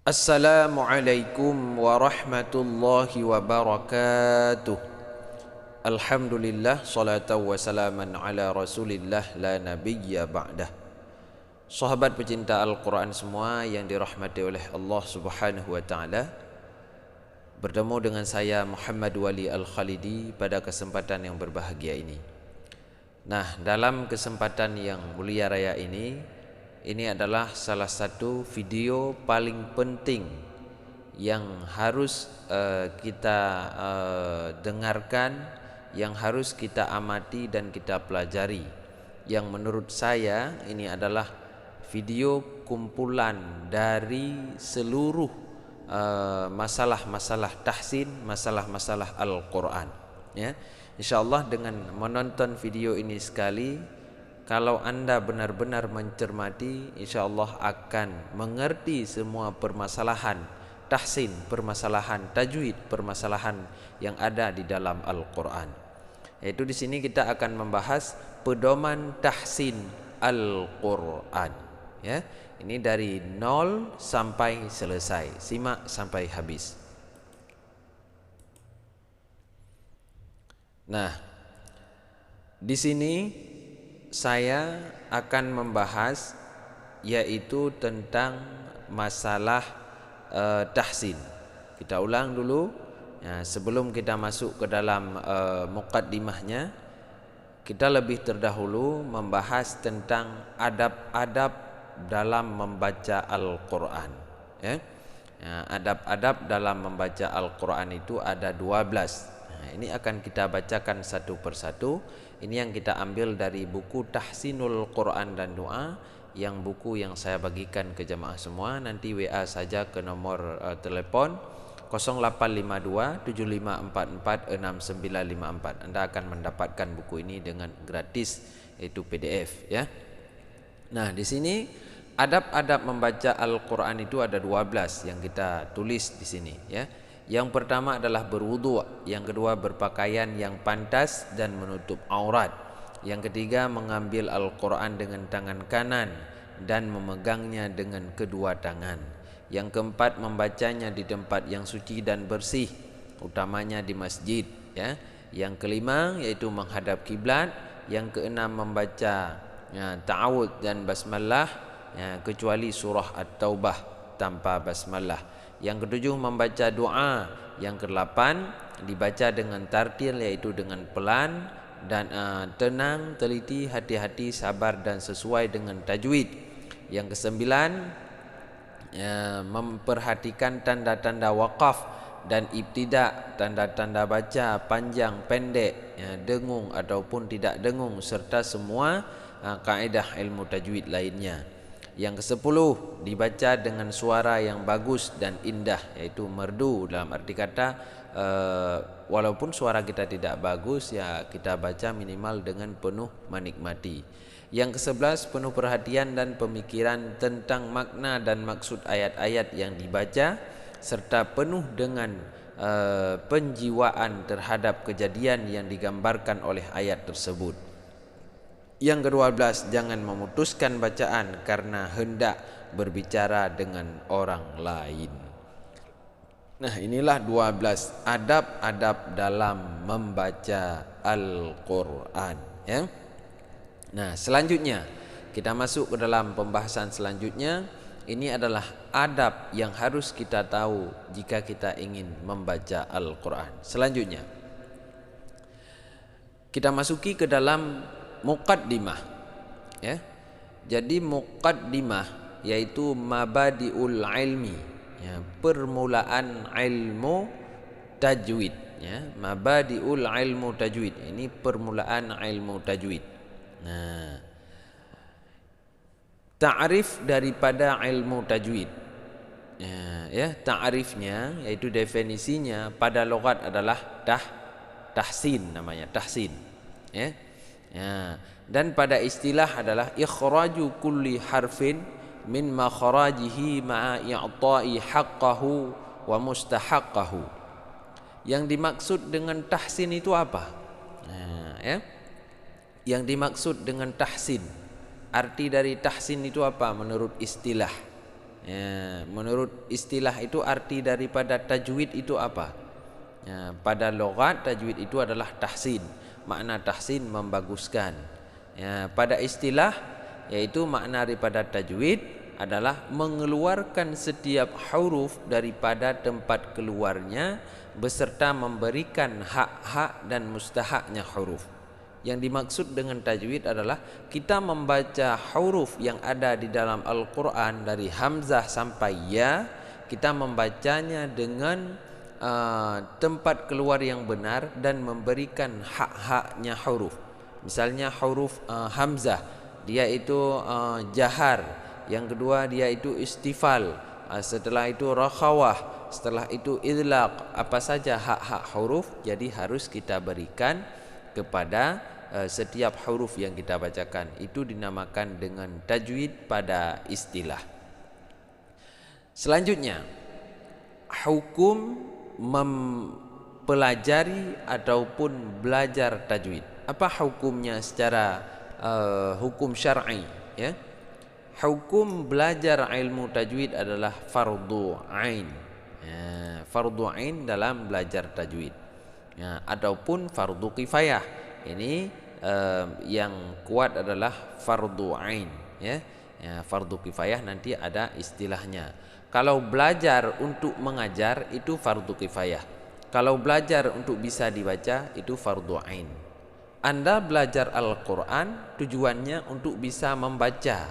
Assalamualaikum warahmatullahi wabarakatuh. Alhamdulillah, salatu wassalaman ala rasulillah la nabiyya ba'dah. Sahabat pecinta Al-Quran semua yang dirahmati oleh Allah subhanahu wa ta'ala, bertemu dengan saya Muhammad Wali Al-Khalidi pada kesempatan yang berbahagia ini. Nah, dalam kesempatan yang mulia raya ini adalah salah satu video paling penting yang harus kita dengarkan, yang harus kita amati dan kita pelajari. Yang menurut saya ini adalah video kumpulan dari seluruh masalah-masalah tahsin, masalah-masalah Al-Quran. Ya, insyaallah dengan menonton video ini sekali, kalau Anda benar-benar mencermati, insyaallah akan mengerti semua permasalahan tahsin, permasalahan tajwid, permasalahan yang ada di dalam Al-Quran. Yaitu di sini kita akan membahas pedoman tahsin Al-Quran. Ya, ini dari nol sampai selesai. Simak sampai habis. Nah, di sini saya akan membahas yaitu tentang masalah tahsin. Kita ulang dulu ya, sebelum kita masuk ke dalam muqaddimahnya, kita lebih terdahulu membahas tentang adab-adab dalam membaca Al-Quran. Ya. Adab-adab dalam membaca Al-Quran itu ada 12. Nah, ini akan kita bacakan satu persatu. Ini yang kita ambil dari buku Tahsinul Quran dan Doa, yang buku yang saya bagikan ke jemaah semua. Nanti WA saja ke nomor telepon 0852 7544 6954. Anda akan mendapatkan buku ini dengan gratis, yaitu PDF ya. Nah, di sini adab-adab membaca Al-Quran itu ada 12 yang kita tulis di sini ya. Yang pertama adalah berwudu, yang kedua berpakaian yang pantas dan menutup aurat, yang ketiga mengambil Al-Quran dengan tangan kanan dan memegangnya dengan kedua tangan, yang keempat membacanya di tempat yang suci dan bersih, utamanya di masjid ya. Yang kelima yaitu menghadap kiblat, yang keenam membaca ta'awudz dan basmalah ya, kecuali surah At-Taubah tanpa basmalah. Yang ketujuh membaca doa. Yang kedelapan dibaca dengan tartil, yaitu dengan pelan dan tenang, teliti, hati-hati, sabar dan sesuai dengan tajwid. Yang kesembilan memperhatikan tanda-tanda waqaf dan ibtida, tanda-tanda baca panjang, pendek, dengung ataupun tidak dengung, serta semua kaedah ilmu tajwid lainnya. Yang ke-10 dibaca dengan suara yang bagus dan indah, yaitu merdu, dalam arti kata walaupun suara kita tidak bagus ya kita baca minimal dengan penuh menikmati. Yang ke-11 penuh perhatian dan pemikiran tentang makna dan maksud ayat-ayat yang dibaca, serta penuh dengan penjiwaan terhadap kejadian yang digambarkan oleh ayat tersebut. Yang ke-12 jangan memutuskan bacaan karena hendak berbicara dengan orang lain. Nah, inilah 12 adab-adab dalam membaca Al-Quran ya. Nah, selanjutnya kita masuk ke dalam pembahasan selanjutnya. Ini adalah adab yang harus kita tahu jika kita ingin membaca Al-Quran. Selanjutnya kita masuki ke dalam muqaddimah ya. Jadi muqaddimah yaitu mabadiul ilmi ya, permulaan ilmu tajwid ya. Mabadiul ilmu tajwid, ini permulaan ilmu tajwid. Nah, ta'rif daripada ilmu tajwid ya, ta'rifnya yaitu definisinya pada logat adalah tahsin, namanya tahsin ya. Ya, dan pada istilah adalah ikhraju kulli harfin min makharajihi ma'a i'ta'i haqqahu wa mustahaqqahu. Yang dimaksud dengan tahsin itu apa? Nah, ya. Yang dimaksud dengan tahsin, arti dari tahsin itu apa menurut istilah Ya, menurut istilah itu arti daripada tajwid itu apa? Ya, pada logat tajwid itu adalah tahsin. Makna tahsin membaguskan. Ya, pada istilah yaitu makna daripada tajwid adalah mengeluarkan setiap huruf daripada tempat keluarnya beserta memberikan hak-hak dan mustahaknya huruf. Yang dimaksud dengan tajwid adalah kita membaca huruf yang ada di dalam Al-Quran dari hamzah sampai ya, kita membacanya dengan tempat keluar yang benar dan memberikan hak-haknya huruf. Misalnya huruf hamzah, dia itu jahar, yang kedua dia itu istifal, setelah itu rakhawah, setelah itu idlaq, apa saja hak-hak huruf jadi harus kita berikan kepada setiap huruf yang kita bacakan. Itu dinamakan dengan tajwid pada istilah. Selanjutnya, hukum mempelajari ataupun belajar tajwid. Apa hukumnya secara hukum syar'i, ya? Hukum belajar ilmu tajwid adalah fardu ain. Ya, fardu ain dalam belajar tajwid. Ya, ataupun fardu kifayah. Ini yang kuat adalah fardu ain, ya. Ya, fardu kifayah nanti ada istilahnya. Kalau belajar untuk mengajar itu fardu kifayah. Kalau belajar untuk bisa dibaca itu fardu ain. Anda belajar Al-Quran tujuannya untuk bisa membaca,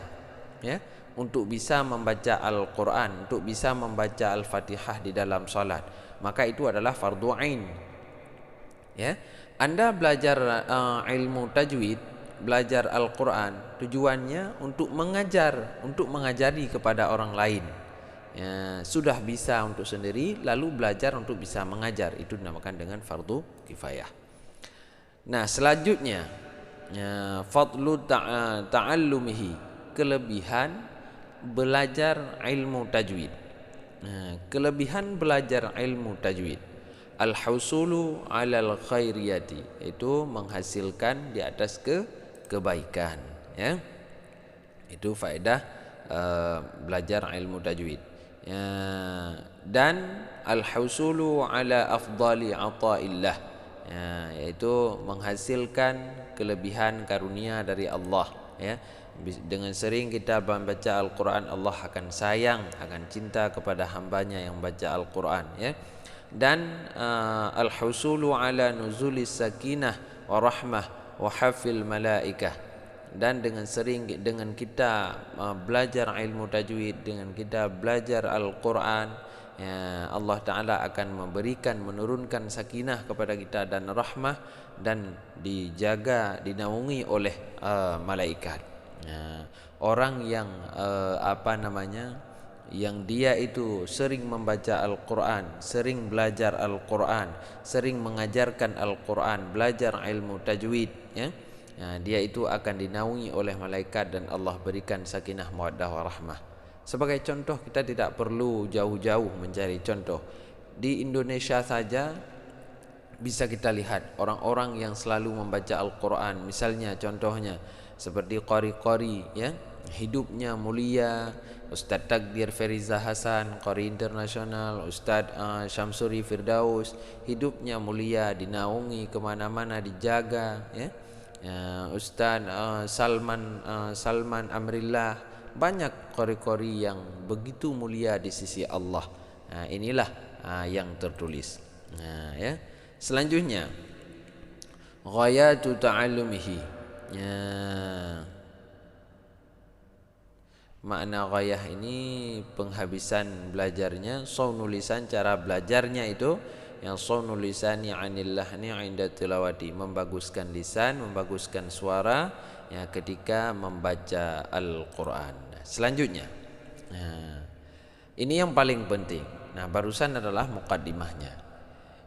ya, untuk bisa membaca Al-Quran, untuk bisa membaca Al-Fatihah di dalam salat, maka itu adalah fardu ain, ya. Anda belajar ilmu tajwid, belajar Al-Quran tujuannya untuk mengajar, untuk mengajari kepada orang lain, ya, sudah bisa untuk sendiri lalu belajar untuk bisa mengajar, itu dinamakan dengan fardu kifayah. Nah, selanjutnya fadlu ta'allumihi, kelebihan belajar ilmu tajwid. Kelebihan belajar ilmu tajwid, al-husulu 'alal khairiyati, itu menghasilkan di atas kebaikan, ya. Itu faedah belajar ilmu tajwid, ya. Dan al-husulu 'ala afdali 'ata'illah, ya, yaitu menghasilkan kelebihan karunia dari Allah, ya. Dengan sering kita membaca Al-Quran, Allah akan sayang, akan cinta kepada hambanya yang baca Al-Quran, ya. Dan al-husulu ala nuzulis sakinah wa rahmah wa hafil malaikah, dan dengan sering dengan kita belajar ilmu tajwid, dengan kita belajar Al-Quran, ya, Allah Ta'ala akan menurunkan sakinah kepada kita dan rahmah, dan dijaga, dinaungi oleh malaikat. Ya, orang yang yang dia itu sering membaca Al-Quran, sering belajar Al-Quran, sering mengajarkan Al-Quran, belajar ilmu tajwid, ya, dia itu akan dinaungi oleh malaikat dan Allah berikan sakinah mawaddah warahmah. Sebagai contoh, kita tidak perlu jauh-jauh mencari contoh. Di Indonesia saja bisa kita lihat orang-orang yang selalu membaca Al-Quran. Misalnya contohnya seperti qari-qari, ya, hidupnya mulia. Ustadz Takdir Feriza Hasan, qari internasional. Ustadz Syamsuri Firdaus, hidupnya mulia, dinaungi kemana-mana, dijaga, ya. Ustadz Salman Amrillah, banyak qari-qari yang begitu mulia di sisi Allah. Inilah yang tertulis. Ya. Selanjutnya, ghayatu ta'allumihi. Ya. Makna ghayah ini penghabisan belajarnya, saunul lisan, cara belajarnya itu yang saunul lisani 'anil lahni 'inda tilawati, membaguskan lisan, membaguskan suara, ya, ketika membaca Al-Quran. Selanjutnya, ini yang paling penting. Nah, barusan adalah muqaddimahnya.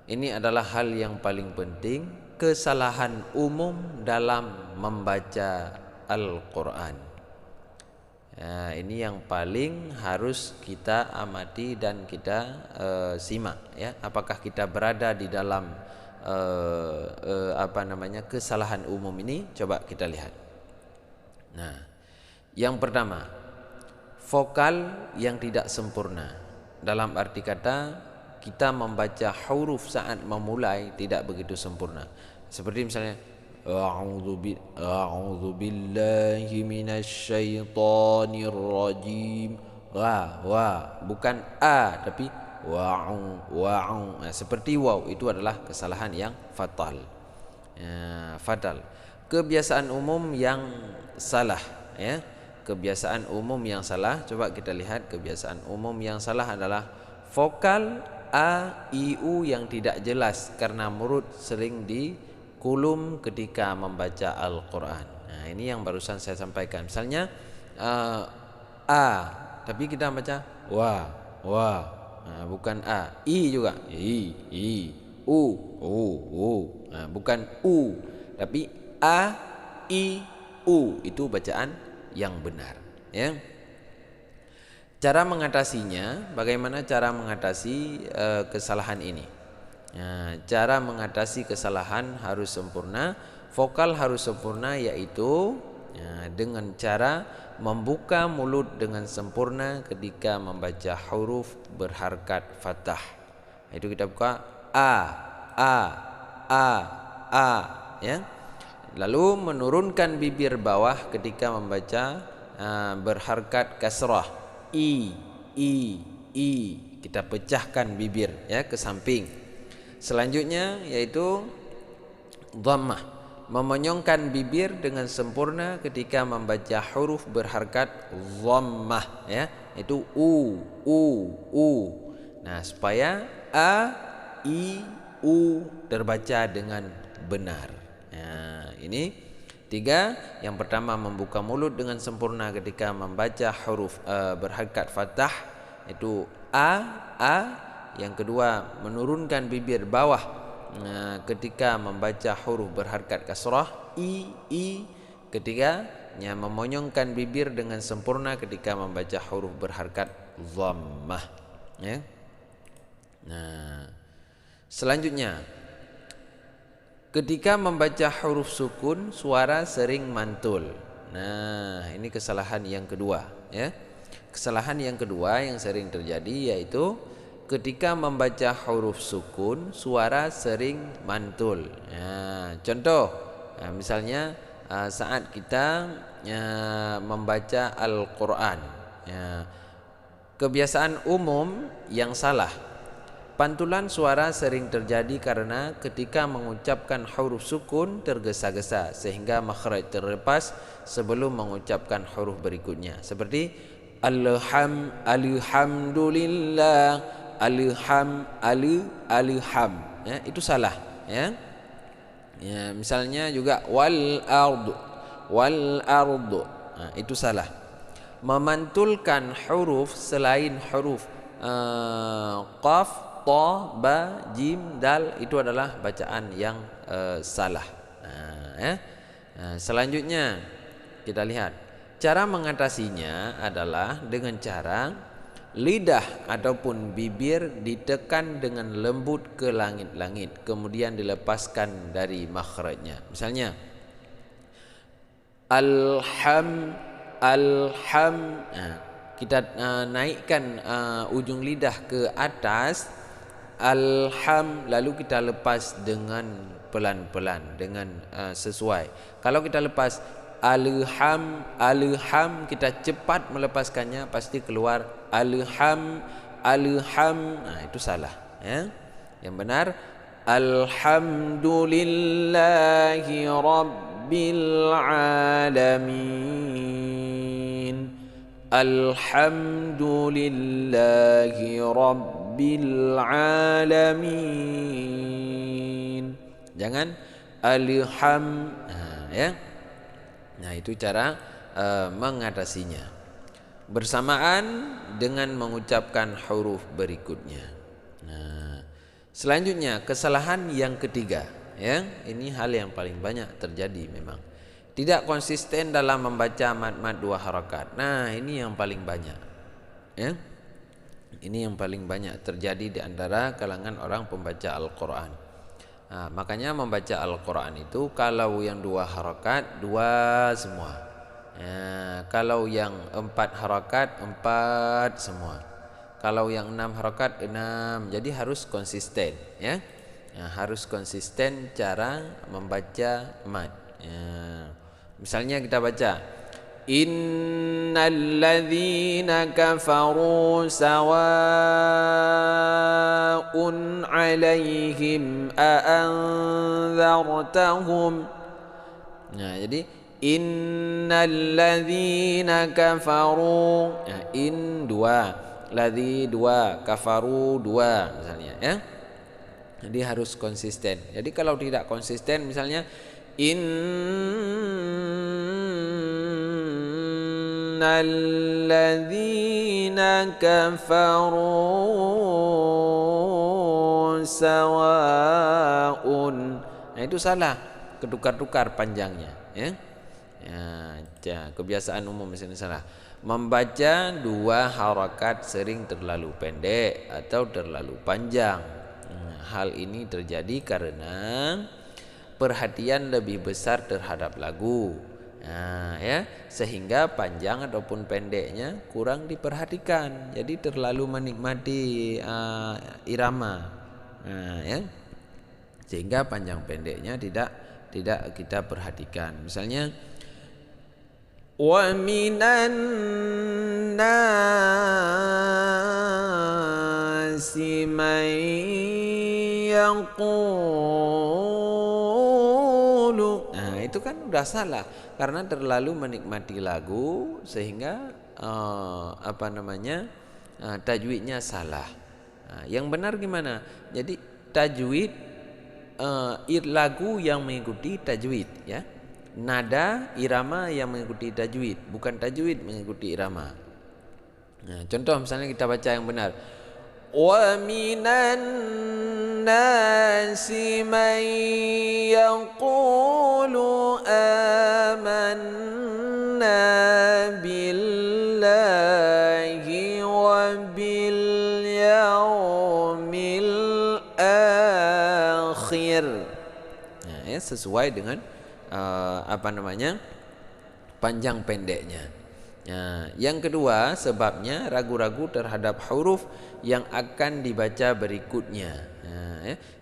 Ini adalah hal yang paling penting, kesalahan umum dalam membaca Al-Quran. Ini yang paling harus kita amati dan kita simak, ya. Apakah kita berada di dalam kesalahan umum ini? Coba kita lihat. Nah, yang pertama, vokal yang tidak sempurna. Dalam arti kata kita membaca huruf saat memulai tidak begitu sempurna. Seperti misalnya a'udzu billahi minasyaitonir rajim. Bukan a tapi wa'u. Nah, seperti waw itu adalah kesalahan yang fatal. Fatal. Kebiasaan umum yang salah, ya. Kebiasaan umum yang salah, coba kita lihat kebiasaan umum yang salah adalah vokal a, i, u yang tidak jelas karena murid sering dikulum ketika membaca Al-Quran. Nah, ini yang barusan saya sampaikan. Misalnya a, tapi kita baca wa. Nah, bukan a, i juga, i, u. Nah, bukan u, tapi a, i, u. Itu bacaan yang benar, ya. Cara mengatasinya, bagaimana cara mengatasi kesalahan ini? Nah, cara mengatasi kesalahan harus sempurna, vokal harus sempurna, yaitu dengan cara membuka mulut dengan sempurna ketika membaca huruf berharkat fathah. Itu kita buka a, ya. Lalu menurunkan bibir bawah ketika membaca berharkat kasrah. I. Kita pecahkan bibir, ya, ke samping. Selanjutnya yaitu dhammah, memonyongkan bibir dengan sempurna ketika membaca huruf berharkat dhammah, ya, itu u. Nah, supaya a, i, u terbaca dengan benar. Nah, ini 3. Yang pertama membuka mulut dengan sempurna ketika membaca huruf berharkat fathah, itu a. Yang kedua menurunkan bibir bawah ketika membaca huruf berharkat kasrah, i. Ketiganya memonyongkan bibir dengan sempurna ketika membaca huruf berharkat dhammah, ya. Nah, selanjutnya ketika membaca huruf sukun suara sering mantul. Nah, ini kesalahan yang kedua, ya. Kesalahan yang kedua yang sering terjadi yaitu ketika membaca huruf sukun suara sering mantul. Nah, contoh, misalnya saat kita membaca Al-Quran, kebiasaan umum yang salah, pantulan suara sering terjadi karena ketika mengucapkan huruf sukun tergesa-gesa sehingga makhraj terlepas sebelum mengucapkan huruf berikutnya. Seperti alhamdulillah, alham, ya, itu salah, ya. Ya, misalnya juga wal ardu. Nah, itu salah. Memantulkan huruf selain huruf qaf, ta, ba, jim, dal itu adalah bacaan yang salah. Selanjutnya kita lihat cara mengatasinya adalah dengan cara lidah ataupun bibir ditekan dengan lembut ke langit-langit kemudian dilepaskan dari makhrajnya. Misalnya alham, kita naikkan ujung lidah ke atas, alham, lalu kita lepas dengan pelan-pelan, dengan sesuai. Kalau kita lepas alham, kita cepat melepaskannya, pasti keluar alham. Nah, itu salah, ya. Yang benar alhamdulillahi rabbil alamin. Alhamdulillahi rabbil alamin. Jangan alham, ya. Nah, itu cara mengatasinya bersamaan dengan mengucapkan huruf berikutnya. Nah, selanjutnya kesalahan yang ketiga, ya. Ini hal yang paling banyak terjadi memang. Tidak konsisten dalam membaca mad-mad 2 harakat. Nah, ini yang paling banyak, ya. Ini yang paling banyak terjadi di antara kalangan orang pembaca Al-Quran. Nah, makanya membaca Al-Quran itu kalau yang 2 harakat, 2 semua, Kalau yang 4 harakat 4 semua. Kalau yang 6 harakat 6. Jadi harus konsisten ya. Harus konsisten cara membaca mad. Misalnya kita baca innal ladzina kafaru sawa'un 'alaihim a anzartahum. Jadi innal ladzina kafaru, in 2, ladzi 2, kafaru 2 misalnya ya. Jadi harus konsisten. Jadi kalau tidak konsisten misalnya innal ladzina kafaru sawa'un, itu salah, ketukar-tukar panjangnya ya. Kebiasaan umum misalnya salah. Membaca 2 harakat sering terlalu pendek atau terlalu panjang. Hal ini terjadi karena perhatian lebih besar terhadap lagu. Ya, sehingga panjang ataupun pendeknya kurang diperhatikan. Jadi terlalu menikmati irama. Ya. Sehingga panjang pendeknya tidak kita perhatikan. Misalnya wa minan nasi man yaqulu. Itu kan udah salah karena terlalu menikmati lagu sehingga tajwidnya salah. Yang benar gimana? Jadi tajwid lagu yang mengikuti tajwid ya. Nada irama yang mengikuti tajwid, bukan tajwid mengikuti irama. Contoh misalnya kita baca yang benar. Wa minan nasi man yaqulu amanna billahi wa bil yaumil akhir. Sesuai dengan panjang pendeknya. Yang kedua sebabnya ragu-ragu terhadap huruf yang akan dibaca berikutnya.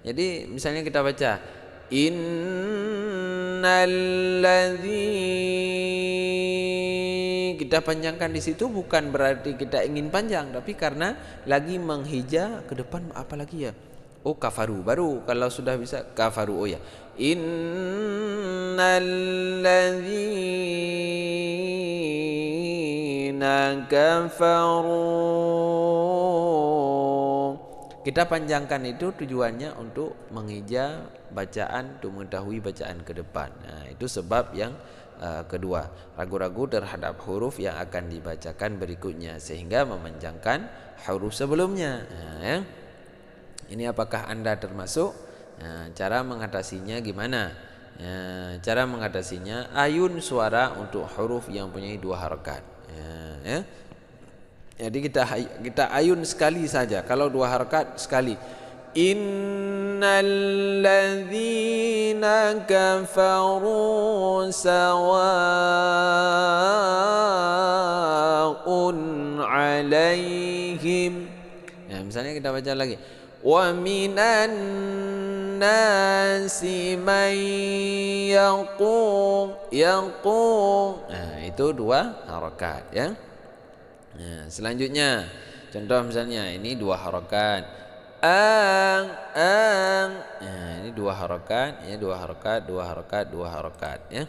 Jadi misalnya kita baca innalladzi, kita panjangkan di situ bukan berarti kita ingin panjang, tapi karena lagi menghija ke depan apa lagi ya? Oh kafaru baru, kalau sudah bisa kafaru. Oh ya, innalladzina kafaru. Kita panjangkan itu tujuannya untuk menghija bacaan, untuk mengetahui bacaan ke depan. Itu sebab yang kedua, ragu-ragu terhadap huruf yang akan dibacakan berikutnya sehingga memanjangkan huruf sebelumnya. Ini apakah Anda termasuk? Cara mengatasinya gimana? Cara mengatasinya ayun suara untuk huruf yang punya 2 harakat. Jadi kita ayun sekali saja. Kalau 2 harakat sekali. Innalladzina kafaru sawa'un 'alaihim. Misalnya kita baca lagi. Wa minan nasi man yaqum. Itu 2 harakat ya. Selanjutnya contoh misalnya ini 2 harakat. Ini 2 harakat ya, 2 harakat, 2 harakat, 2 harakat ya.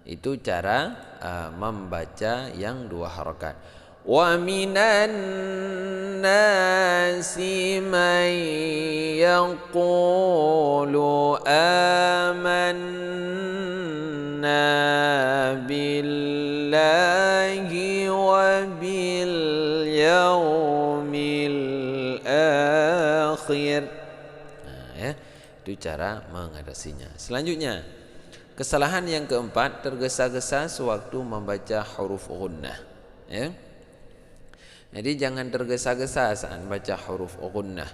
Itu cara membaca yang 2 harakat. Wa minan nasi man yaqulu amanna billahi wa bil yaumil akhir. Itu cara mengatasinya. Selanjutnya, kesalahan yang keempat, tergesa-gesa sewaktu membaca huruf ghunnah ya. Jadi jangan tergesa-gesa saat baca huruf ghunnah.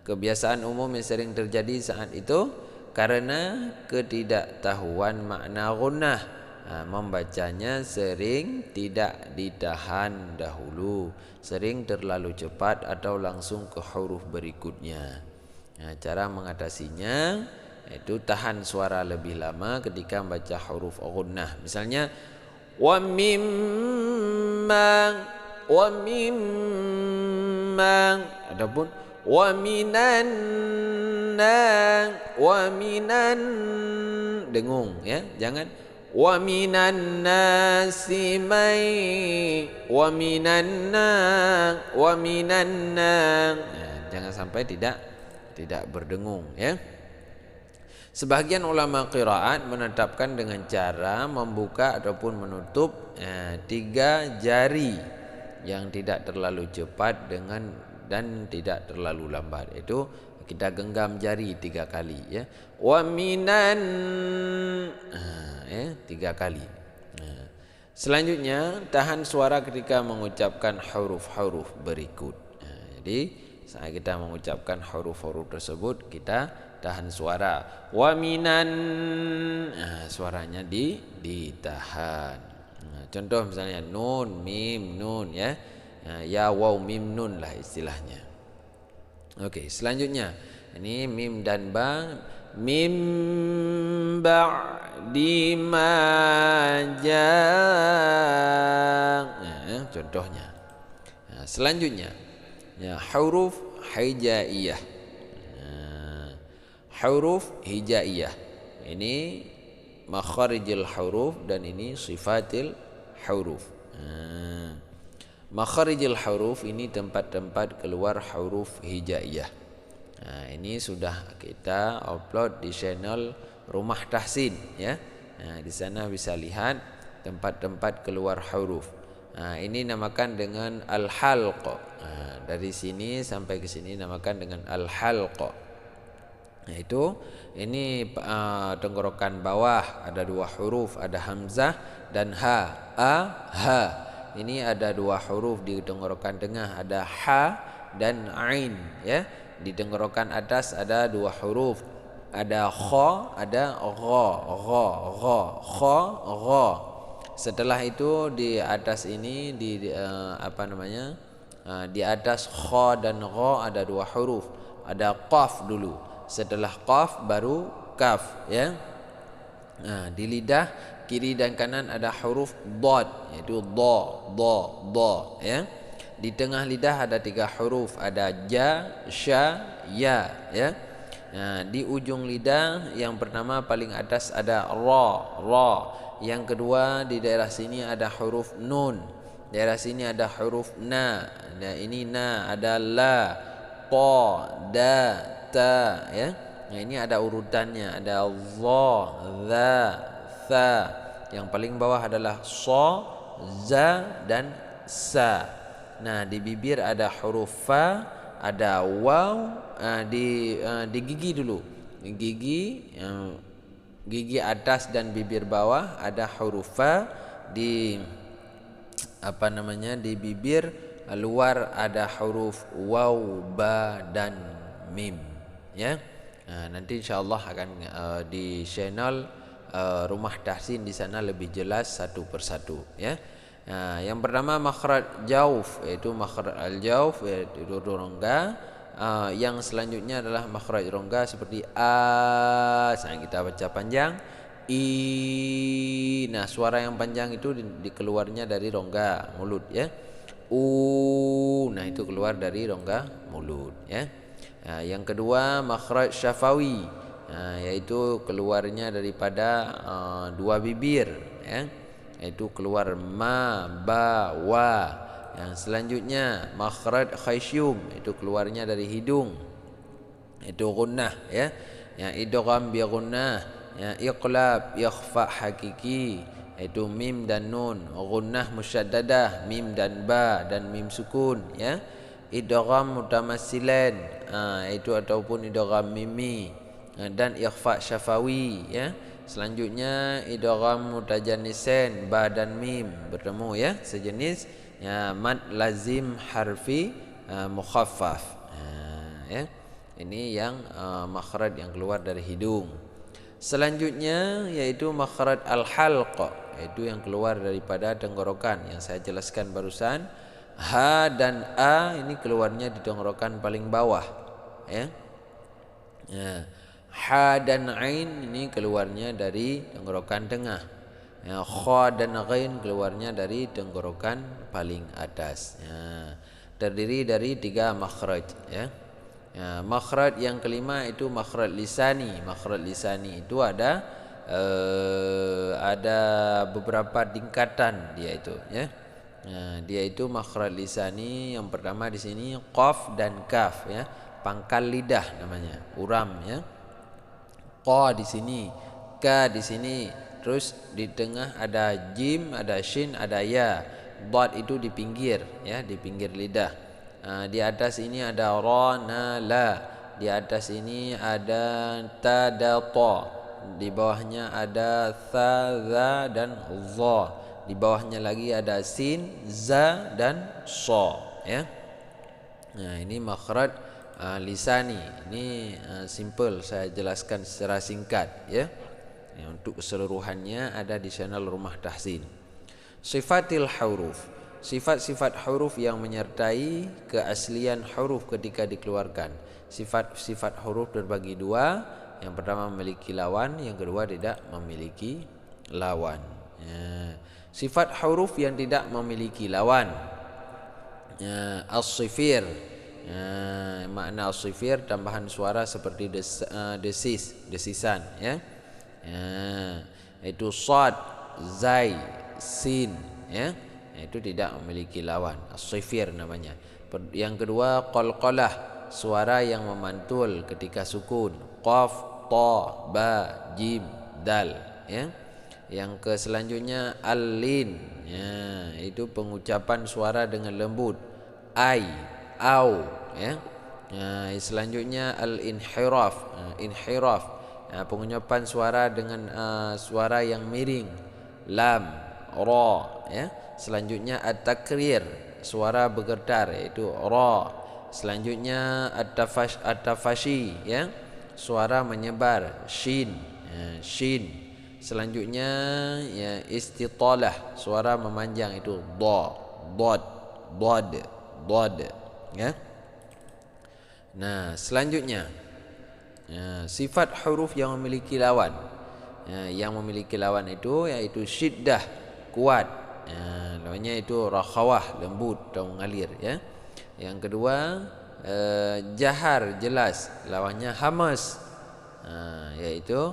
Kebiasaan umum yang sering terjadi saat itu karena ketidaktahuan makna gunnah. Membacanya sering tidak ditahan dahulu, sering terlalu cepat atau langsung ke huruf berikutnya. Cara mengatasinya itu tahan suara lebih lama ketika membaca huruf gunnah. Misalnya wa mimma, adapun wa minan dengung ya, jangan wa minan nasi may jangan sampai tidak berdengung ya. Sebagian ulama qiraat menetapkan dengan cara membuka ataupun menutup 3 jari yang tidak terlalu cepat dan tidak terlalu lambat. Itu kita genggam jari 3 kali ya. Wa minan 3 kali. Selanjutnya tahan suara ketika mengucapkan huruf-huruf berikut. Jadi saat kita mengucapkan huruf-huruf tersebut kita tahan suara. Wa minan suaranya ditahan. Contoh misalnya nun, mim, nun ya. Ya waw mim nun lah istilahnya. Oke, selanjutnya ini mim dan ba. Mim ba'di ma contohnya. Selanjutnya ya huruf hijaiyah. Huruf hijaiyah ini makharijul huruf dan ini sifatil huruf. Makharijul huruf ini tempat-tempat keluar huruf hijaiyah. Ini sudah kita upload di channel Rumah Tahsin ya. Di sana bisa lihat tempat-tempat keluar huruf. Ini namakan dengan al-halq. Dari sini sampai ke sini namakan dengan al-halq. Yaitu ini tenggorokan bawah ada 2 huruf, ada hamzah dan ha. Ha. Ini ada 2 huruf di tenggorokan tengah, ada ha dan ain ya. Di tenggorokan atas ada 2 huruf, ada kha, ada gha. Setelah itu di atas ini di atas kha dan gha ada 2 huruf, ada qaf dulu. Setelah qaf baru kaf ya. Di lidah kiri dan kanan ada huruf dad, yaitu da ya. Di tengah lidah ada 3 huruf, ada ja, sya, ya ya. Di ujung lidah yang pertama paling atas ada ra. Yang kedua di daerah sini ada huruf nun. Daerah sini ada huruf na. Nah, ini na, ada la, ta, da, ta ya. Nah, ini ada urutannya, ada dha, dha, tha. Yang paling bawah adalah sa, za dan sa. Nah, di bibir ada huruf fa, ada waw, di gigi dulu. Gigi atas dan bibir bawah ada huruf fa, di di bibir luar ada huruf waw, ba dan mim ya. Nanti insyaallah akan di channel Rumah Tahsin di sana lebih jelas satu persatu ya. Yang pertama makhraj jauf, yaitu makhraj al-jauf yaitu rongga. Yang selanjutnya adalah makhraj rongga seperti a. Sekarang kita baca panjang i. Nah, suara yang panjang itu dikeluarnya dari rongga mulut ya. Nah, itu keluar dari rongga mulut ya. Yang kedua makhraj syafawi, yaitu keluarnya daripada 2 bibir ya. Itu keluar ma, ba, wa. Yang selanjutnya makhraj khaysyum, itu keluarnya dari hidung, itu gunnah ya. Yang idgham bi gunnah, yang iqlab ikhfa hakiki, itu mim dan nun. Gunnah musyaddadah, mim dan ba dan mim sukun ya. Idgham mutamassilan, itu ataupun idgham mimi, dan ikhfa syafawi ya. Selanjutnya idgham mutajannisen, ba dan mim bertemu ya, sejenis ya. Mad lazim harfi mukhaffaf ya. Ini yang makhraj yang keluar dari hidung. Selanjutnya yaitu makhraj al-halq, yaitu yang keluar daripada tenggorokan yang saya jelaskan barusan. Ha dan a ini keluarnya di tenggorokan paling bawah, ya. Ya. Ha dan ain ini keluarnya dari tenggorokan tengah. Ya, kha dan ghain keluarnya dari tenggorokan paling atas. Ya. Terdiri dari 3 makhraj, ya. Ya, makhraj yang kelima itu makhraj lisani. Makhraj lisani itu ada beberapa tingkatan dia itu, ya. Nah, dia itu makhraj lisani yang pertama di sini qaf dan kaf, ya. Pangkal lidah namanya, uram, ya. Qa di sini, ka di sini, terus di tengah ada jim, ada shin, ada ya. Dad itu di pinggir, ya, di pinggir lidah. Di atas ini ada ra, na, la. Di atas ini ada ta, da, ta. Di bawahnya ada tha, za dan za. Di bawahnya lagi ada sin, za dan sha, ya. Nah, ini makhraj lisani. Ini simple saya jelaskan secara singkat, ya. Untuk keseluruhannya ada di channel Rumah Tahsin. Sifatil huruf. Sifat-sifat huruf yang menyertai keaslian huruf ketika dikeluarkan. Sifat-sifat huruf terbagi 2. Yang pertama memiliki lawan, yang kedua tidak memiliki lawan. Ya. Sifat huruf yang tidak memiliki lawan. Ya, as-sifir. Ya, makna as-sifir tambahan suara seperti desisan, ya. Ya, itu sad, zai, sin, ya. Itu tidak memiliki lawan, as-sifir namanya. Yang kedua qalqalah, suara yang memantul ketika sukun, qaf, ta, ba, jim, dal, ya. Yang selanjutnya al-lin, ya, itu pengucapan suara dengan lembut, ai, au, ya. Selanjutnya al-inhiraf, inhiraf, ya, pengucapan suara dengan suara yang miring, lam, ra, ya. Selanjutnya at-takrir, suara bergetar, yaitu ra. Selanjutnya at-tafashi, ya, suara menyebar, shin, ya, shin. Selanjutnya ya istitalah, suara memanjang, itu dha, dad, dad, dad, ya. Nah, selanjutnya ya, sifat huruf yang memiliki lawan. Ya, yang memiliki lawan itu yaitu syiddah, kuat. Ya, lawannya itu rakhawah, lembut atau mengalir, ya. Yang kedua jahar, jelas, lawannya hamas, yaitu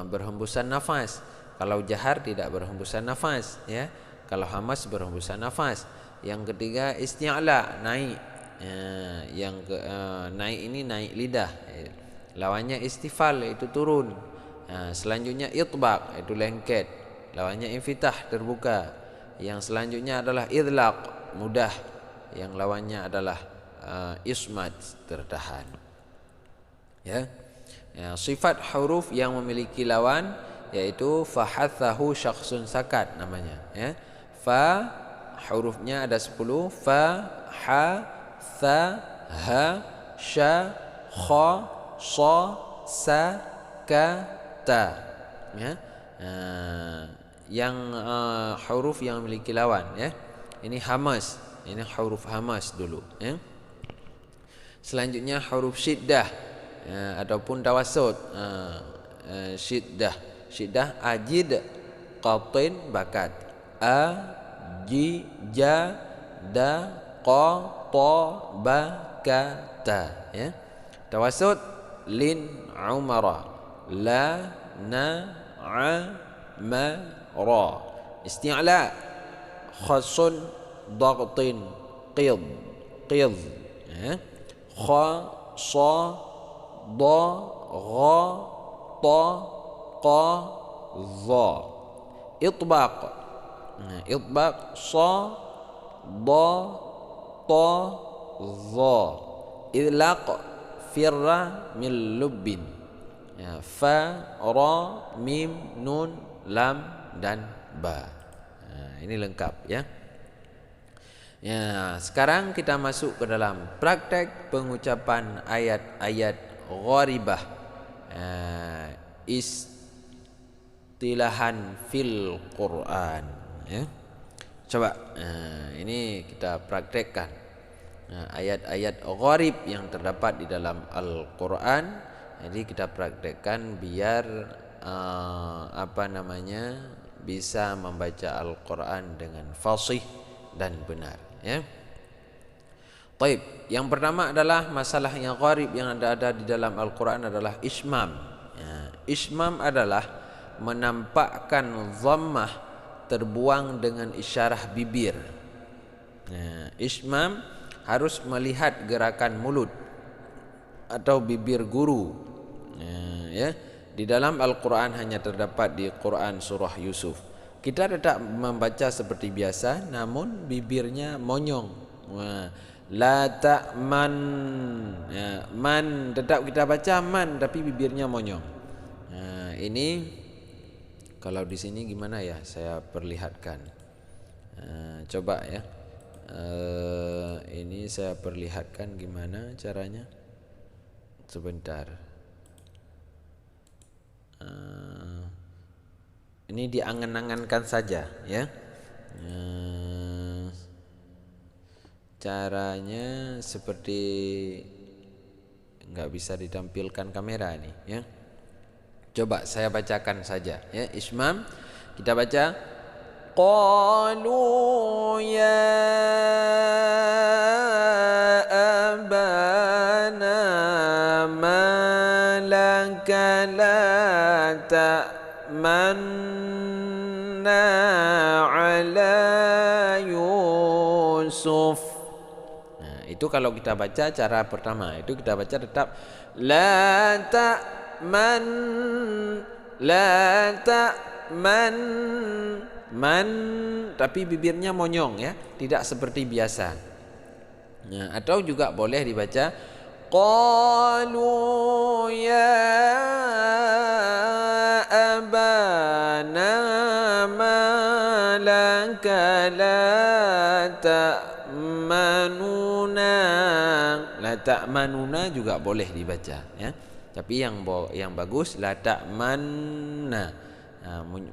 berhembusan nafas. Kalau jahar tidak berhembusan nafas, ya. Kalau hamas berhembusan nafas. Yang ketiga isti'la, naik. Naik ini naik lidah. Lawannya istifal, itu turun. Selanjutnya itbaq, itu lengket. Lawannya infitah, terbuka. Yang selanjutnya adalah idlaq, mudah. Yang lawannya adalah ismat, tertahan, ya. Ya, sifat huruf yang memiliki lawan yaitu fahathahu syakhsun sakat namanya, ya. Fa hurufnya ada 10, fa, ha, tha, ha, sha, kha, sha, sa, ka, ta, ya. Yang huruf yang memiliki lawan, ya. Ini hamas, ini huruf hamas dulu, ya. Selanjutnya huruf syiddah, ataupun tawassut. Syiddah ajid, qatin, bakat, a, ji, ja, da, qa, ta, ba, ka, ta, ya. Tawassut lin, umara, la, na, a, ma, ra. Isti'la khasun, daqtin, qid, ya. Kha, sa, da, gha, ta, qa, za. Itbaq, itbaq, sa, da, ta, za. Idlaq, firra min lubbin, ya. Fa, ra, mim, nun, lam dan ba. Ini lengkap, ya. Ya, sekarang kita masuk ke dalam praktek pengucapan ayat-ayat gharibah. istilahan fil Quran, ya. Coba ini kita praktekkan ayat-ayat gharib yang terdapat di dalam Al-Quran. Jadi kita praktekkan biar bisa membaca Al-Quran dengan fasih dan benar, ya. Baik, yang pertama adalah masalah yang gharib yang ada di dalam Al-Quran adalah ismam. Ismam adalah menampakkan dhammah terbuang dengan isyarah bibir. Ismam harus melihat gerakan mulut atau bibir guru. Ya, di dalam Al-Quran hanya terdapat di Quran surah Yusuf. Kita tetap membaca seperti biasa, namun bibirnya monyong. La ta'man, man tetap kita baca man, tapi bibirnya monyong. Ini kalau di sini gimana ya? Saya perlihatkan. Coba ya. Ini saya perlihatkan gimana caranya. Sebentar. Ini diangan-angankan saja, ya. Caranya seperti nggak bisa ditampilkan kamera nih, ya. Coba saya bacakan saja, ya. Ismam kita baca qalu ya abana malaka la ta'manna ala Yusuf. Itu kalau kita baca cara pertama, itu kita baca tetap la ta'man, man, tapi bibirnya monyong, ya, tidak seperti biasa. Atau juga boleh dibaca qalu ya abana malaka la ta'manuna. La ta'manuna juga boleh dibaca, ya. Tapi yang bagus la ta'manna,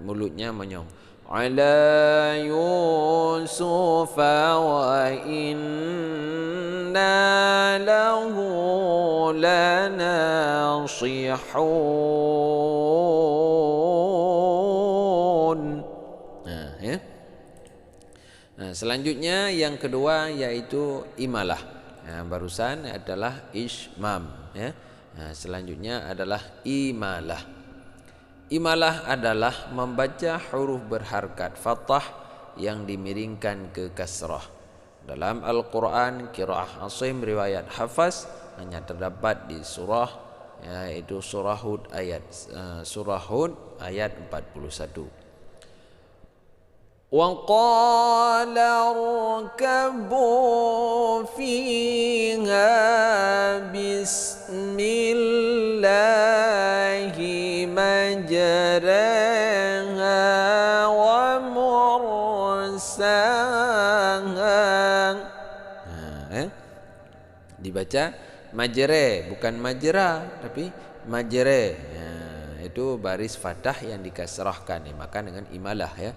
mulutnya monyong. Ala Yusuf wa inna lahu lanasihun. Ya. Selanjutnya yang kedua yaitu imalah. Barusan adalah ismam, ya. Selanjutnya adalah imalah. Imalah adalah membaca huruf berharkat fathah yang dimiringkan ke kasrah. Dalam Al-Quran qiraah Asim riwayat Hafaz hanya terdapat di surah, yaitu surah Hud ayat 41. وَقَالَ ارْكَبُوا فِيهَا بِسْمِ اللَّهِ مَجْرَاهَا وَمُرْسَاهَا. Dibaca majre, bukan majra, tapi majre. Itu baris fathah yang dikasrahkan, maka dengan imalah, ya.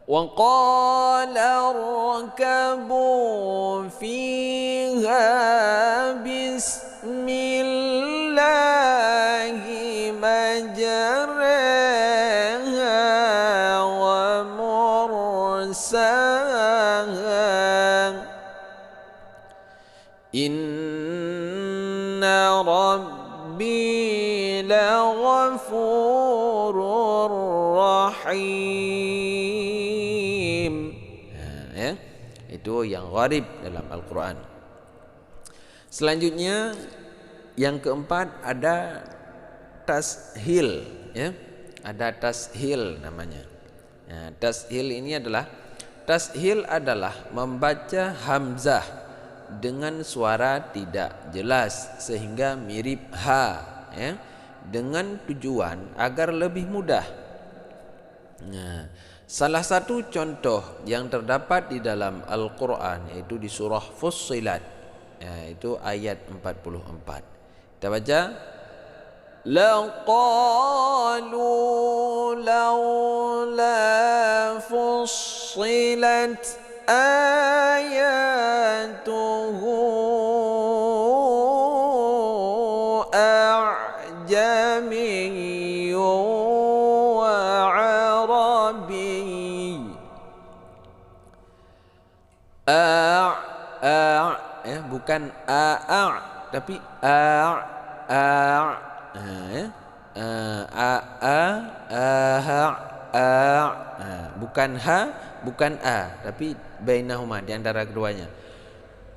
وَقَالَ ارْكَبُوا فِيهَا بِسْمِ اللَّهِ مَجْرَاهَا وَمُرْسَاهَا إِنَّ رَبِّي لَغَفُورٌ رَحِيمٌ. Itu yang gharib dalam Al-Quran. Selanjutnya yang keempat ada tashil, ya. Ada tashil namanya. Tashil adalah membaca hamzah dengan suara tidak jelas sehingga mirip ha, ya, dengan tujuan agar lebih mudah. Salah satu contoh yang terdapat di dalam Al-Quran yaitu di surah Fussilat, yaitu ayat 44. Kita baca لقالوا لولا فصلت آياته أعجمي وعربي. Bukan tapi bukan ha, bukan a, tapi bainahuma, di antara keduanya.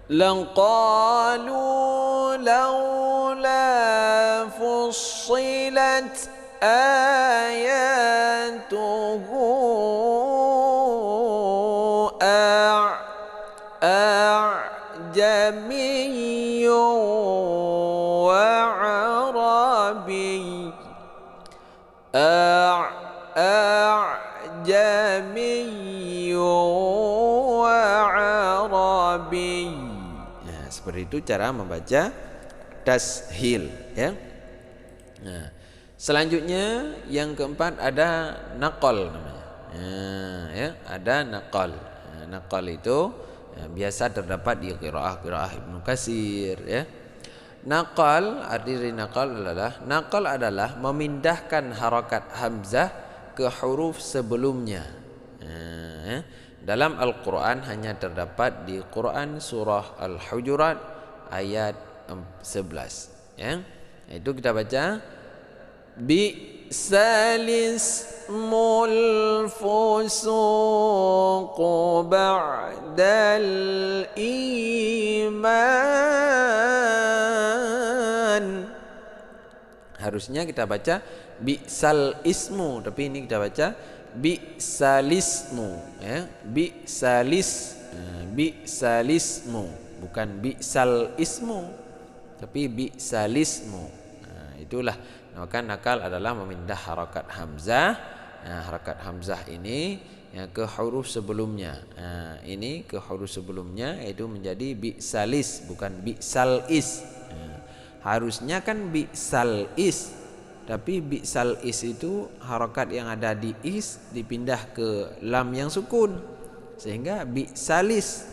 Laqalu laula fussilat ayatuhu a'jamiyyun wa arabi. A'jamiyyun wa arabi. Nah, seperti itu cara membaca tashil, ya. Nah, selanjutnya yang keempat ada naqal namanya. Ya, ada naqal. Naqal itu biasa terdapat di qiraah Ibnu Katsir, ya. Naqal, arti dari naqal adalah memindahkan harakat hamzah ke huruf sebelumnya. Dalam Al-Quran hanya terdapat di Quran surah Al-Hujurat ayat 11, ya. Itu kita baca bi'salismul fusuq ba'dal iman. Harusnya kita baca bi'sal ismu, tapi ini kita baca bi'salismu, ya. Bi'salismu, bukan bi'sal ismu, tapi bi'salismu. Itulah, maka nakal adalah memindah harakat hamzah. Harakat hamzah ini ke huruf sebelumnya. Ini ke huruf sebelumnya, yaitu menjadi bi'salis, bukan bi'sal is. Harusnya kan bi'sal is, tapi bi'sal is itu harakat yang ada di is dipindah ke lam yang sukun, sehingga bi'salis.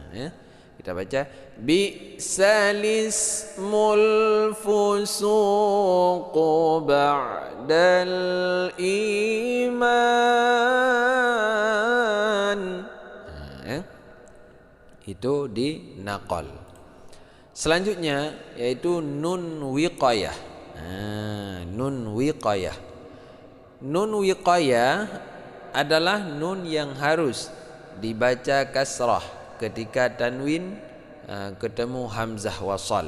Ya. Kita baca bi'salismul fusuq ba'dal iman. Ya. Itu di naqal. Selanjutnya yaitu nun wiqayah. Nun wiqayah. Nun wiqayah adalah nun yang harus dibaca kasrah ketika tanwin ketemu hamzah wasal.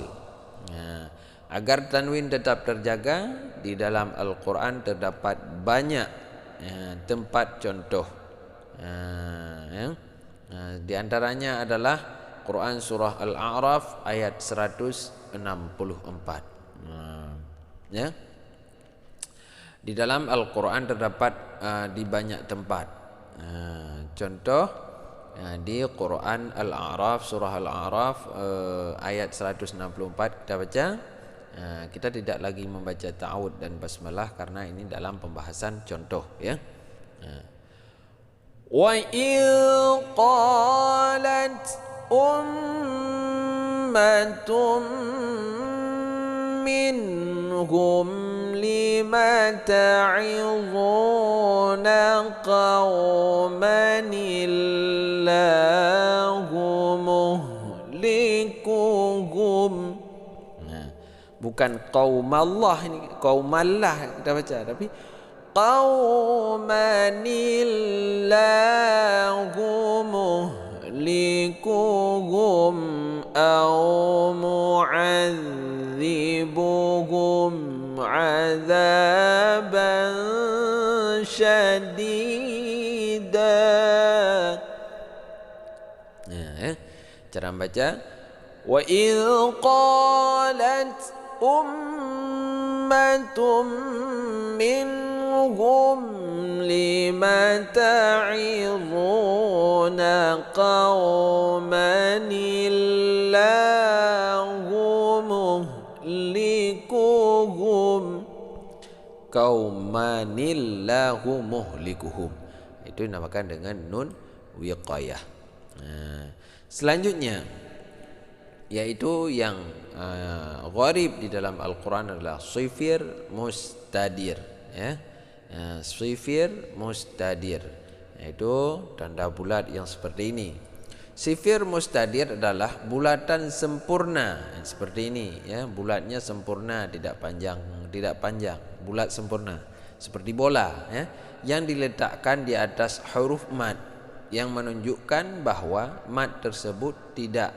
Agar tanwin tetap terjaga, di dalam Al-Quran terdapat banyak tempat contoh. Di antaranya adalah Quran surah Al-A'raf ayat 164. Ya. Di dalam Al-Quran terdapat di banyak tempat. Contoh di Quran Al-A'raf, surah Al-A'raf ayat 164 kita baca. Kita tidak lagi membaca ta'awud dan basmalah karena ini dalam pembahasan contoh, ya. Wa il qalat ummatum minhum lima ta'idhuna qawman illahu muhlikuhum. Bukan qaumallah, ini qaumallah kita baca, tapi qawman illahu muhlikuhum aw mu'adzibuhum 'adzaban syadida. Cara membaca wa idh qalat ummatum minhum lima ta'idhuna qawman illahu muhlikuhum qaumanillahu muhlikuhum. Itu dinamakan dengan nun wiqayah. Selanjutnya yaitu yang gharib di dalam Al-Quran adalah sifir mustadir, ya. Sifir mustadir, yaitu tanda bulat yang seperti ini. Sifir mustadir adalah bulatan sempurna seperti ini, ya. Bulatnya sempurna, tidak panjang, bulat sempurna seperti bola, ya, yang diletakkan di atas huruf mad, yang menunjukkan bahwa mad tersebut tidak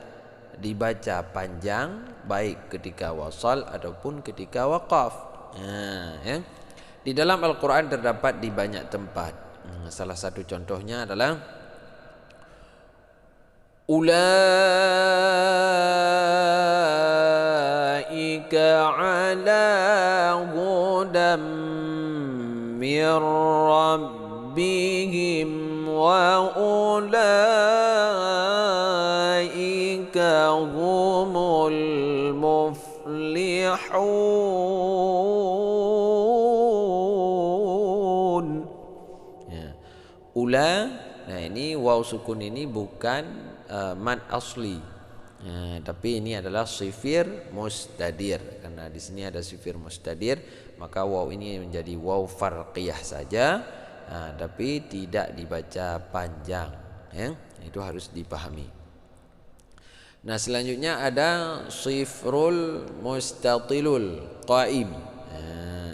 dibaca panjang baik ketika wasal ataupun ketika waqaf. Ya. Di dalam Al-Quran terdapat di banyak tempat. Salah satu contohnya adalah ulaika ala hudam mir rabbihim wa ulaika humul muflihun. Ya. Ula, nah ini waw sukun ini bukan mad asli, tapi ini adalah sifir mustadir. Karena di sini ada sifir mustadir, maka waw ini menjadi waw farqiyah saja, tapi tidak dibaca panjang, ya. Itu harus dipahami. Nah, selanjutnya ada sifrul mustatilul qaim.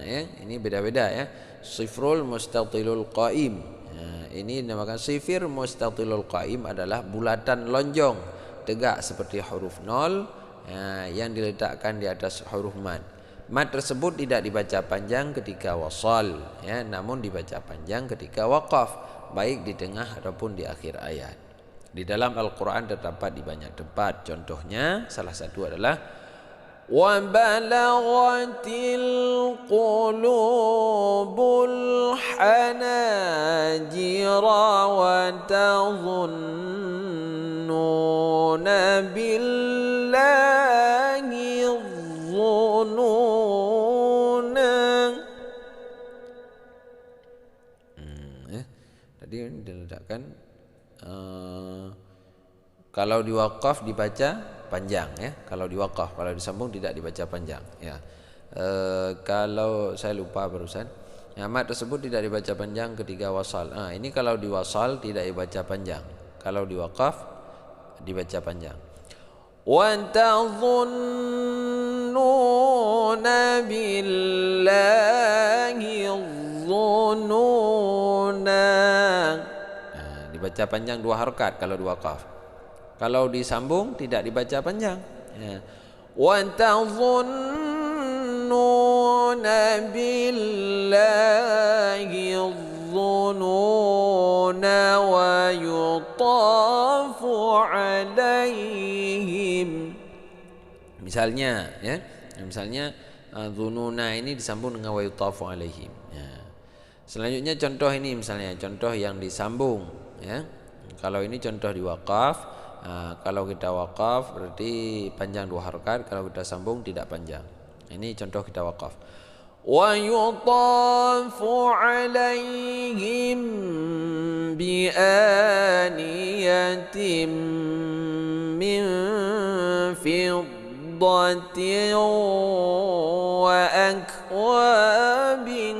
Ya, ini beda-beda, ya. Sifrul mustatilul qaim. Ini dinamakan sifir mustatilul qaim, adalah bulatan lonjong tegak seperti huruf nol, yang diletakkan di atas huruf mad. Mad tersebut tidak dibaca panjang ketika wasal, ya, namun dibaca panjang ketika waqaf, baik di tengah ataupun di akhir ayat. Di dalam Al-Quran terdapat di banyak tempat. Contohnya salah satu adalah wa balaghatil qulubul hanajira wa tazunnuna billahi dhununa. Tadi diletakkan kalau diwaqaf dibaca panjang, ya. Kalau diwaqaf, kalau disambung tidak dibaca panjang, ya. Kalau saya lupa barusan, mad tersebut tidak dibaca panjang ketika wasal. Ini kalau diwasal tidak dibaca panjang, kalau diwaqaf dibaca panjang. Wa tazunnuna billahi dhununa. Dibaca panjang 2 harakat kalau diwaqaf. Kalau disambung tidak dibaca panjang. Wa tazunnuna billahi dhununa wa yutafu alaihim. Misalnya, ya. Misalnya dhununa ini disambung dengan wa yutafu alaihim. Selanjutnya contoh ini, misalnya contoh yang disambung, ya. Kalau ini contoh diwaqaf. Kalau kita waqaf berarti panjang 2 harakat, kalau kita sambung tidak panjang. Ini contoh kita waqaf. Wa yutafu alaihim bi aniyatin min fiddatin wa akwabin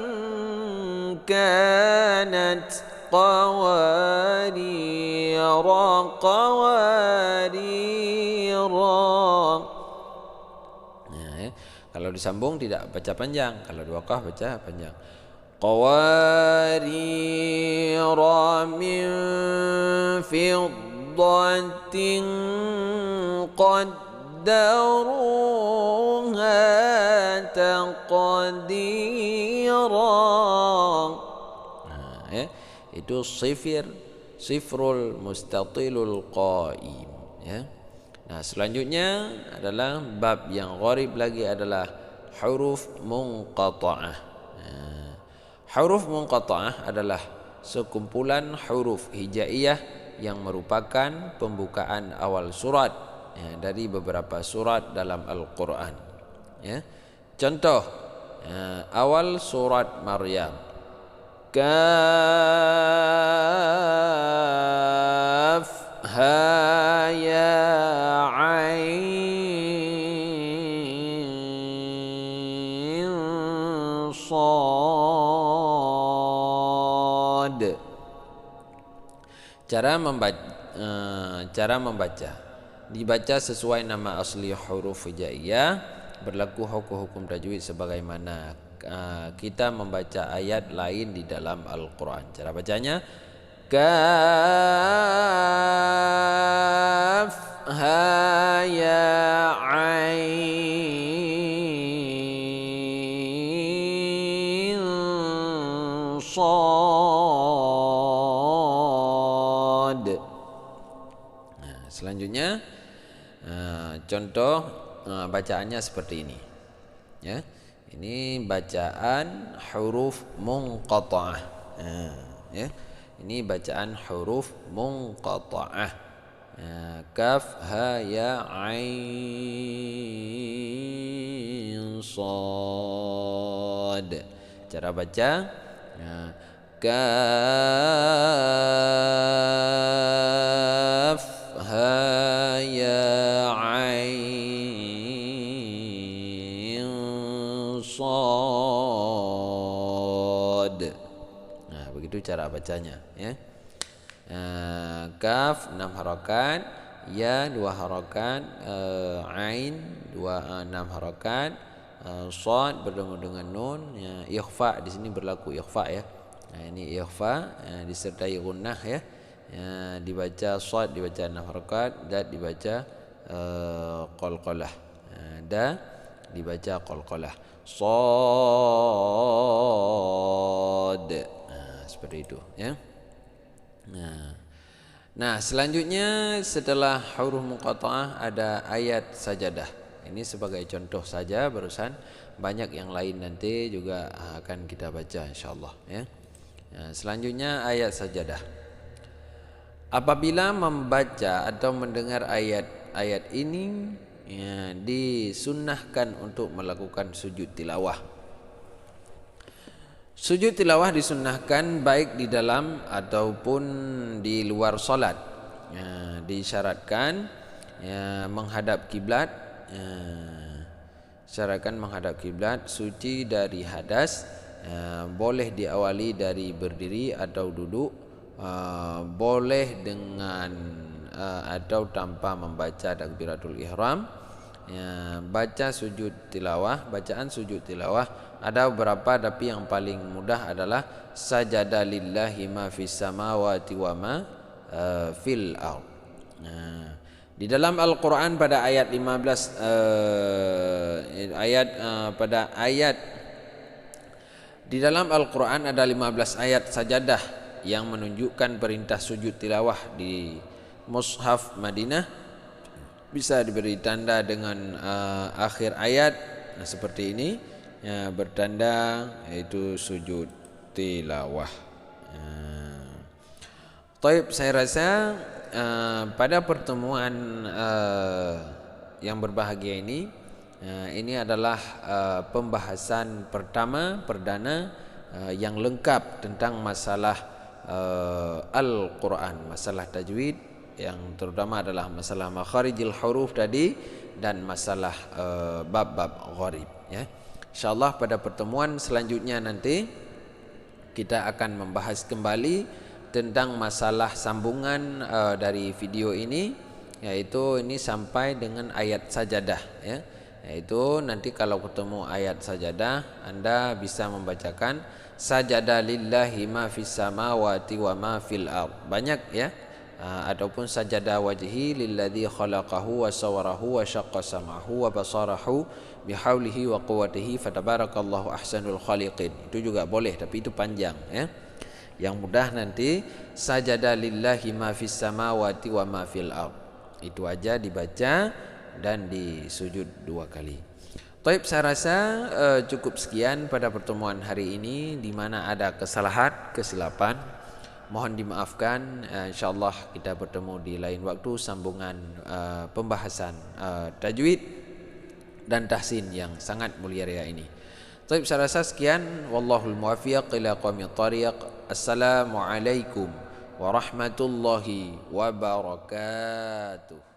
kanat qawarira. Kalau disambung tidak baca panjang, kalau diwaqaf baca panjang. Qawarira min fiddatin qaddaruha taqdira. Itu sifrul mustatilul qaim, ya. Nah, selanjutnya adalah bab yang gharib lagi adalah huruf munqata'ah. Huruf munqata'ah adalah sekumpulan huruf hijaiyah yang merupakan pembukaan awal surat, ya, dari beberapa surat dalam Al-Quran, ya. Contoh awal surat Maryam. Kaf ha ya ain sad. Cara membaca dibaca sesuai nama asli huruf hijaiyah, berlaku hukum tajwid sebagaimana kita membaca ayat lain di dalam Al-Quran. Cara bacanya kaf ha ya ain sad. Selanjutnya contoh bacaannya seperti ini, ya. Ini bacaan huruf munqata'ah, ya. Ini bacaan huruf munqata'ah, kaf ha ya ain sad. Cara baca kaf ha ya ain sad. Nah, begitu cara bacanya, ya. Kaf 6 harakat, ya 2 harakat, ain 6 harakat, sad bertemu dengan nun, ya. Ikhfa di sini berlaku ikhfa, ya. Nah, ini ikhfa disertai gunnah, ya. Dibaca sad dibaca 6 harakat, dad dibaca qalqalah, da dibaca qalqalah, sad. Seperti itu, ya. Nah, selanjutnya setelah huruf muqatta'ah ada ayat sajadah. Ini sebagai contoh saja, barusan banyak yang lain nanti juga akan kita baca insyaallah, ya. Selanjutnya ayat sajadah. Apabila membaca atau mendengar ayat-ayat ini, ya, disunnahkan untuk melakukan sujud tilawah. Sujud tilawah disunnahkan baik di dalam ataupun di luar salat. Ya, disyaratkan ya, menghadap kiblat, syaratkan menghadap kiblat, suci dari hadas, boleh diawali dari berdiri atau duduk, boleh dengan atau tanpa membaca takbiratul ihram. Ya, baca sujud tilawah, bacaan sujud tilawah ada beberapa, tapi yang paling mudah adalah sajada lillahi ma fis samawati wa ma fil ard. Di dalam Al-Quran pada ayat 15 di dalam Al-Quran ada 15 ayat sajadah yang menunjukkan perintah sujud tilawah di Mushaf Madinah. Bisa diberi tanda dengan akhir ayat, nah seperti ini, ya, bertanda yaitu sujud tilawah. Taib, saya rasa pada pertemuan yang berbahagia ini adalah pembahasan perdana yang lengkap tentang masalah Al-Quran, masalah tajwid, yang terutama adalah masalah makharijil huruf tadi dan masalah bab-bab gharib, ya. Insyaallah pada pertemuan selanjutnya nanti kita akan membahas kembali tentang masalah sambungan dari video ini, yaitu ini sampai dengan ayat sajadah, ya. Yaitu nanti kalau ketemu ayat sajadah, Anda bisa membacakan sajada lillahi ma fis samawati wa ma fil ard. Banyak, ya. Ataupun sajada wajhi lilladzi khalaqahu wa sawarahu wa syaqqa sam'ahu wa basarahu bihaulihi wa quwwatihi fatabarakallahu ahsanul khaliqin. Itu juga boleh, tapi itu panjang, ya. Yang mudah nanti sajada lillahi ma fis samawati wa ma fil ard. Itu aja dibaca dan disujud 2 kali. Taib, saya rasa cukup sekian pada pertemuan hari ini. Di mana ada kesalahan, kesilapan, mohon dimaafkan. Insyaallah kita bertemu di lain waktu, sambungan pembahasan tajwid dan tahsin yang sangat mulia raya ini. Baik, saya rasa sekian. Wallahul muwaffiq ila aqwamit thariq. Assalamualaikum warahmatullahi wabarakatuh.